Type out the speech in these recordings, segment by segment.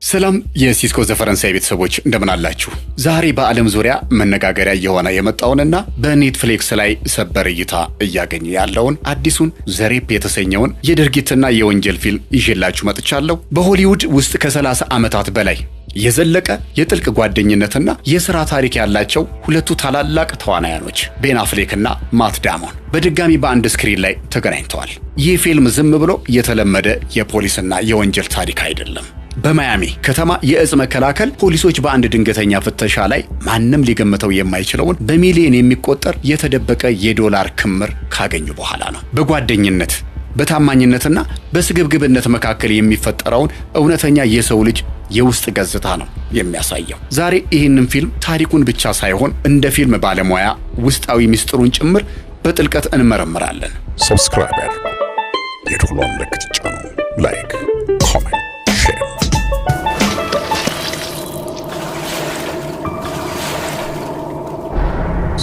ሰላም የሲስኮ ዘፈረንሳይ ቤተሰቦች እንደምን አላችሁ? ዛሬ በዓለም ዙሪያ መነጋገሪያ የሆነ የመጣውንና በኔትፍሊክስ ላይ ሰበር እይታ እያገኘ ያለውን አዲሱን ዘሬፕ የተሰኘውን የድርጊትና የወንጀል ፊልም ይዤላችሁ መጥቻለሁ። በሆሊውድ ውስጥ ከ30 ዓመታት በላይ የዘለቀ የጥልቅ ጓደኝነትና የሥራ ታሪክ ያላቸው ሁለቱ ታላላቅ ተዋናያኖች ቤን አፍሌክና ማት ዳሞን በድጋሚ በአንድ ስክሪን ላይ ተገናኝተዋል። ይህ ፊልም ዝም ብሎ የተለመደ የፖሊስና የወንጀል ታሪክ አይደለም። በማያሚ ከተማ የእጽ መከላከል ፖሊሶች በአንድ ድንገተኛ ፍተሻ ላይ ማንም ሊገምተው የማይችለውን በሚሊዮን የሚቆጠር የተደበቀ የዶላር ክምር ካገኙ በኋላ ነው። በጓደኝነት በታማኝነትና በስግብግብነት መካከል የሚፈጠረውን እውነተኛ የሰው ልጅ የውስጥ ገጽታ ነው የሚያሳየው። ዛሬ ይህንን ፊልም ታሪኩን ብቻ ሳይሆን እንደ ፊልም ባለሙያ ውስጣዊ ምስጢሩን ጭምር በጥልቀት እንመረምራለን። ሰብስክራይብ ያድርጉ፣ የደወሉን ምልክት ይጫኑ፣ ላይክ፣ ኮሜንት፣ ሼር።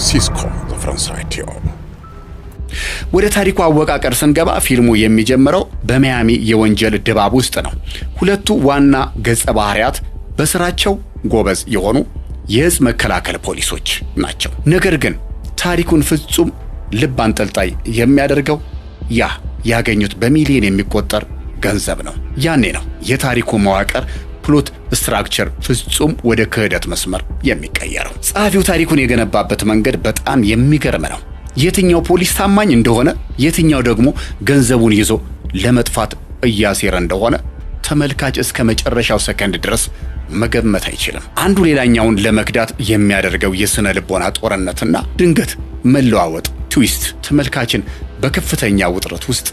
ሲስኮ ዘፈረንሳይ ቲዩብ። ወደ ታሪኩ አወቃቀር ስንገባ ፊልሙ የሚጀምረው በሚያሚ የወንጀል ድባብ ውስጥ ነው። ሁለቱ ዋና ገጸ ባህሪያት በስራቸው ጎበዝ የሆኑ የእጽ መከላከል ፖሊሶች ናቸው። ነገር ግን ታሪኩን ፍጹም ልብ አንጠልጣይ የሚያደርገው ያገኙት በሚሊዮን የሚቆጠር ገንዘብ ነው። ያኔ ነው የታሪኩ መዋቅር ፕሎት ስትራክቸር ፍጹም ወደ ክህደት መስመር የሚቀየረው። ጸሐፊው ታሪኩን የገነባበት መንገድ በጣም የሚገርም ነው። የትኛው ፖሊስ ታማኝ እንደሆነ፣ የትኛው ደግሞ ገንዘቡን ይዞ ለመጥፋት እያሴረ እንደሆነ ተመልካች እስከ መጨረሻው ሰከንድ ድረስ መገመት አይችልም። አንዱ ሌላኛውን ለመክዳት የሚያደርገው የስነ ልቦና ጦርነትና ድንገት መለዋወጥ ትዊስት ተመልካችን በከፍተኛ ውጥረት ውስጥ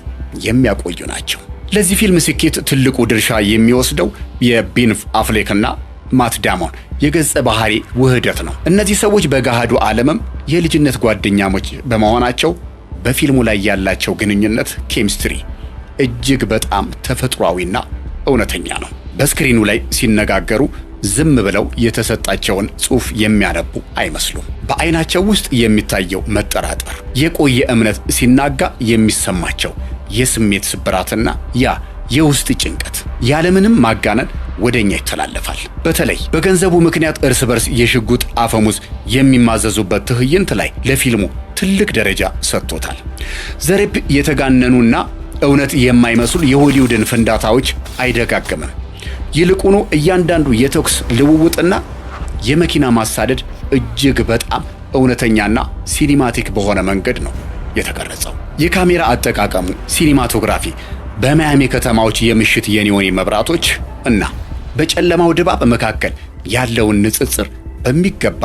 የሚያቆዩ ናቸው። ለዚህ ፊልም ስኬት ትልቁ ድርሻ የሚወስደው የቤን አፍሌክና ማት ዳሞን የገጸ ባህሪ ውህደት ነው። እነዚህ ሰዎች በገሃዱ ዓለምም የልጅነት ጓደኛሞች በመሆናቸው በፊልሙ ላይ ያላቸው ግንኙነት ኬሚስትሪ እጅግ በጣም ተፈጥሯዊና እውነተኛ ነው። በስክሪኑ ላይ ሲነጋገሩ ዝም ብለው የተሰጣቸውን ጽሑፍ የሚያነቡ አይመስሉም። በአይናቸው ውስጥ የሚታየው መጠራጠር፣ የቆየ እምነት ሲናጋ የሚሰማቸው የስሜት ስብራትና የውስጥ ጭንቀት ያለምንም ማጋነን ወደኛ ይተላለፋል። በተለይ በገንዘቡ ምክንያት እርስ በርስ የሽጉጥ አፈሙዝ የሚማዘዙበት ትዕይንት ላይ ለፊልሙ ትልቅ ደረጃ ሰጥቶታል። ዘሬፕ የተጋነኑና እውነት የማይመስሉ የሆሊውድን ፍንዳታዎች አይደጋግምም። ይልቁኑ እያንዳንዱ የተኩስ ልውውጥና የመኪና ማሳደድ እጅግ በጣም እውነተኛና ሲኒማቲክ በሆነ መንገድ ነው የተቀረጸው። የካሜራ አጠቃቀሙ ሲኒማቶግራፊ በማያሚ ከተማዎች የምሽት የኒዮን መብራቶች እና በጨለማው ድባብ መካከል ያለውን ንጽጽር በሚገባ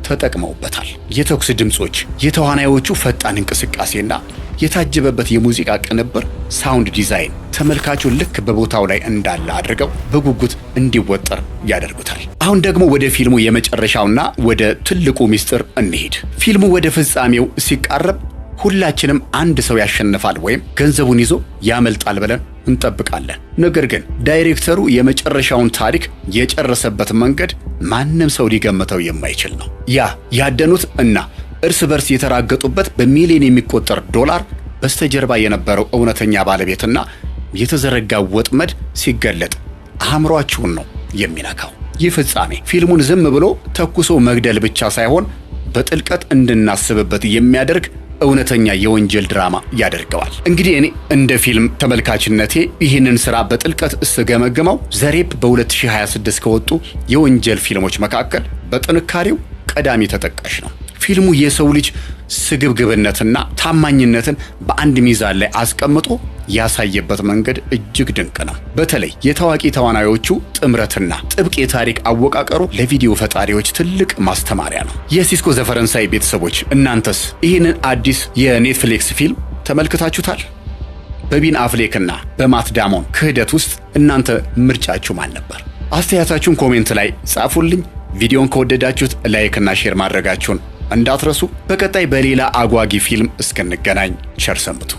ተጠቅመውበታል። የተኩስ ድምጾች፣ የተዋናዮቹ ፈጣን እንቅስቃሴና የታጀበበት የሙዚቃ ቅንብር ሳውንድ ዲዛይን ተመልካቹን ልክ በቦታው ላይ እንዳለ አድርገው በጉጉት እንዲወጠር ያደርጉታል። አሁን ደግሞ ወደ ፊልሙ የመጨረሻውና ወደ ትልቁ ምስጢር እንሂድ። ፊልሙ ወደ ፍጻሜው ሲቃረብ ሁላችንም አንድ ሰው ያሸንፋል ወይም ገንዘቡን ይዞ ያመልጣል ብለን እንጠብቃለን። ነገር ግን ዳይሬክተሩ የመጨረሻውን ታሪክ የጨረሰበት መንገድ ማንም ሰው ሊገምተው የማይችል ነው። ያደኑት እና እርስ በርስ የተራገጡበት በሚሊዮን የሚቆጠር ዶላር በስተጀርባ የነበረው እውነተኛ ባለቤትና የተዘረጋው ወጥመድ ሲገለጥ አእምሯችሁን ነው የሚነካው። ይህ ፍጻሜ ፊልሙን ዝም ብሎ ተኩሶ መግደል ብቻ ሳይሆን በጥልቀት እንድናስብበት የሚያደርግ እውነተኛ የወንጀል ድራማ ያደርገዋል። እንግዲህ እኔ እንደ ፊልም ተመልካችነቴ ይህንን ሥራ በጥልቀት ስገመግመው ዘሬፕ በ2026 ከወጡ የወንጀል ፊልሞች መካከል በጥንካሬው ቀዳሚ ተጠቃሽ ነው። ፊልሙ የሰው ልጅ ስግብግብነትና ታማኝነትን በአንድ ሚዛን ላይ አስቀምጦ ያሳየበት መንገድ እጅግ ድንቅ ነው። በተለይ የታዋቂ ተዋናዮቹ ጥምረትና ጥብቅ የታሪክ አወቃቀሩ ለቪዲዮ ፈጣሪዎች ትልቅ ማስተማሪያ ነው። የሲስኮ ዘፈረንሳይ ቤተሰቦች እናንተስ ይህንን አዲስ የኔትፍሊክስ ፊልም ተመልክታችሁታል? በቤን አፍሌክና በማት ዳሞን ክህደት ውስጥ እናንተ ምርጫችሁ ማን ነበር? አስተያየታችሁን ኮሜንት ላይ ጻፉልኝ። ቪዲዮን ከወደዳችሁት ላይክና ሼር ማድረጋችሁን እንዳትረሱ። በቀጣይ በሌላ አጓጊ ፊልም እስክንገናኝ ቸር ሰንብቱ።